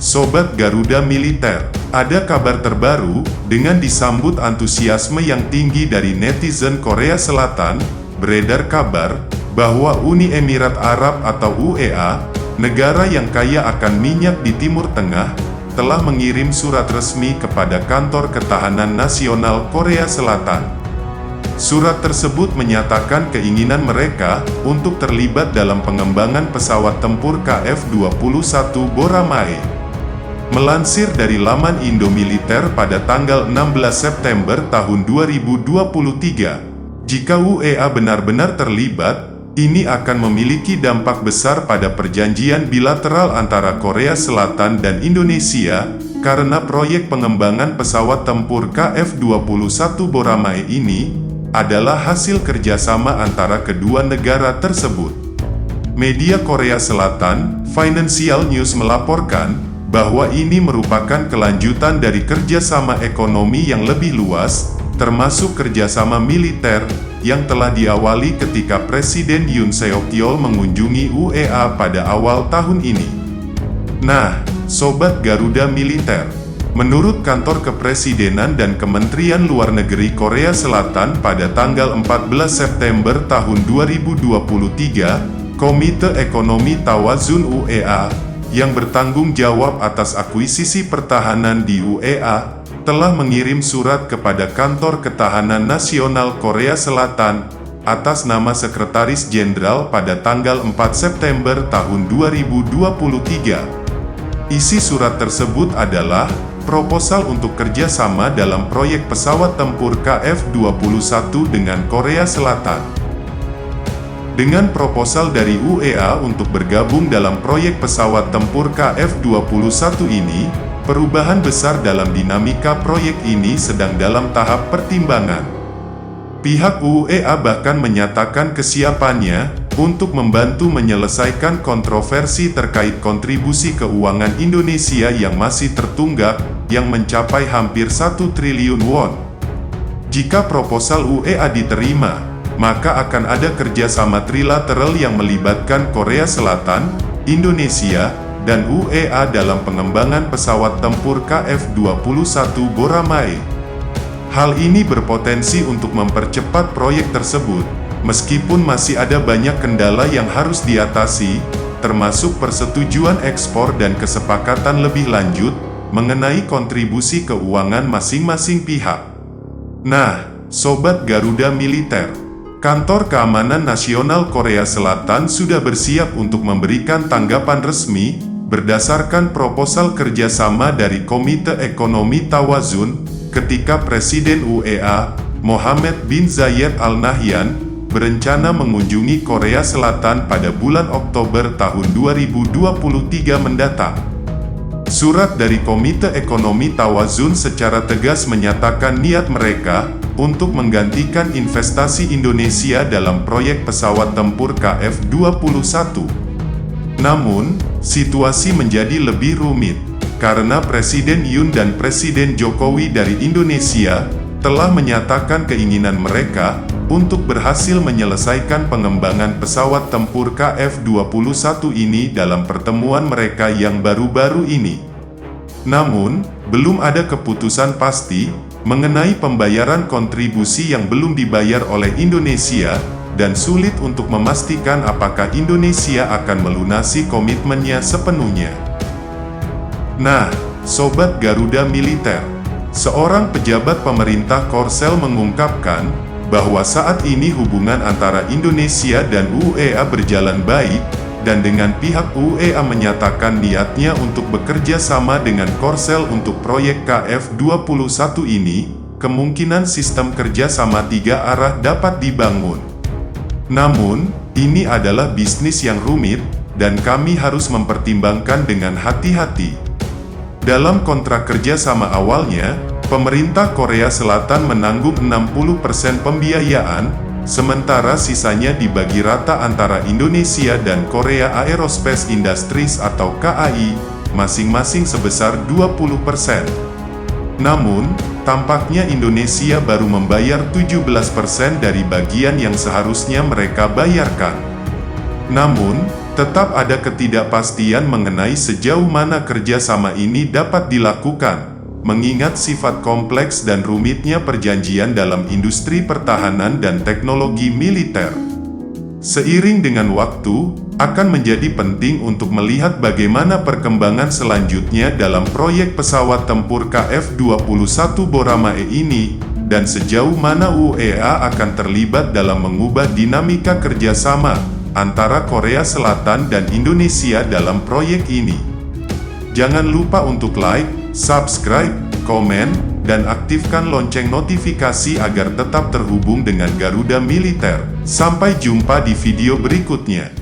Sobat Garuda Militer, ada kabar terbaru, dengan disambut antusiasme yang tinggi dari netizen Korea Selatan, beredar kabar, bahwa Uni Emirat Arab atau UEA, negara yang kaya akan minyak di Timur Tengah, telah mengirim surat resmi kepada Kantor Ketahanan Nasional Korea Selatan. Surat tersebut menyatakan keinginan mereka untuk terlibat dalam pengembangan pesawat tempur KF-21 Boramae. Melansir dari laman Indomiliter pada tanggal 16 September tahun 2023, jika UEA benar-benar terlibat, ini akan memiliki dampak besar pada perjanjian bilateral antara Korea Selatan dan Indonesia, karena proyek pengembangan pesawat tempur KF-21 Boramae ini adalah hasil kerjasama antara kedua negara tersebut. Media Korea Selatan, Financial News melaporkan, bahwa ini merupakan kelanjutan dari kerjasama ekonomi yang lebih luas, termasuk kerjasama militer, yang telah diawali ketika Presiden Yoon Seok Yeol mengunjungi UEA pada awal tahun ini. Nah, Sobat Garuda Militer, menurut Kantor Kepresidenan dan Kementerian Luar Negeri Korea Selatan pada tanggal 14 September tahun 2023, Komite Ekonomi Tawazun UEA, yang bertanggung jawab atas akuisisi pertahanan di UEA, telah mengirim surat kepada Kantor Ketahanan Nasional Korea Selatan, atas nama Sekretaris Jenderal pada tanggal 4 September tahun 2023. Isi surat tersebut adalah proposal untuk kerjasama dalam proyek pesawat tempur KF-21 dengan Korea Selatan. Dengan proposal dari UEA untuk bergabung dalam proyek pesawat tempur KF-21 ini, perubahan besar dalam dinamika proyek ini sedang dalam tahap pertimbangan. Pihak UEA bahkan menyatakan kesiapannya untuk membantu menyelesaikan kontroversi terkait kontribusi keuangan Indonesia yang masih tertunggak, yang mencapai hampir 1 triliun won. Jika proposal UEA diterima, maka akan ada kerjasama trilateral yang melibatkan Korea Selatan, Indonesia, dan UEA dalam pengembangan pesawat tempur KF-21 Boramae. Hal ini berpotensi untuk mempercepat proyek tersebut, meskipun masih ada banyak kendala yang harus diatasi, termasuk persetujuan ekspor dan kesepakatan lebih lanjut mengenai kontribusi keuangan masing-masing pihak. Nah, Sobat Garuda Militer, Kantor Keamanan Nasional Korea Selatan sudah bersiap untuk memberikan tanggapan resmi, berdasarkan proposal kerjasama dari Komite Ekonomi Tawazun, ketika Presiden UEA, Mohammed bin Zayed Al Nahyan, berencana mengunjungi Korea Selatan pada bulan Oktober tahun 2023 mendatang. Surat dari Komite Ekonomi Tawazun secara tegas menyatakan niat mereka untuk menggantikan investasi Indonesia dalam proyek pesawat tempur KF-21. Namun, situasi menjadi lebih rumit, karena Presiden Yoon dan Presiden Jokowi dari Indonesia telah menyatakan keinginan mereka untuk berhasil menyelesaikan pengembangan pesawat tempur KF-21 ini dalam pertemuan mereka yang baru-baru ini. Namun, belum ada keputusan pasti mengenai pembayaran kontribusi yang belum dibayar oleh Indonesia, dan sulit untuk memastikan apakah Indonesia akan melunasi komitmennya sepenuhnya. Nah, Sobat Garuda Militer, seorang pejabat pemerintah Korsel mengungkapkan bahwa saat ini hubungan antara Indonesia dan UEA berjalan baik, dan dengan pihak UEA menyatakan niatnya untuk bekerja sama dengan Korsel untuk proyek KF-21 ini, kemungkinan sistem kerja sama 3 arah dapat dibangun. Namun, ini adalah bisnis yang rumit, dan kami harus mempertimbangkan dengan hati-hati. Dalam kontrak kerja sama awalnya, pemerintah Korea Selatan menanggung 60% pembiayaan, sementara sisanya dibagi rata antara Indonesia dan Korea Aerospace Industries atau KAI, masing-masing sebesar 20%. Namun, tampaknya Indonesia baru membayar 17% dari bagian yang seharusnya mereka bayarkan. Namun, Tetap ada ketidakpastian mengenai sejauh mana kerjasama ini dapat dilakukan, mengingat sifat kompleks dan rumitnya perjanjian dalam industri pertahanan dan teknologi militer. Seiring dengan waktu, akan menjadi penting untuk melihat bagaimana perkembangan selanjutnya dalam proyek pesawat tempur KF-21 Boramae ini, dan sejauh mana UEA akan terlibat dalam mengubah dinamika kerjasama antara Korea Selatan dan Indonesia dalam proyek ini. Jangan lupa untuk like, subscribe, komen, dan aktifkan lonceng notifikasi agar tetap terhubung dengan Garuda Militer. Sampai jumpa di video berikutnya.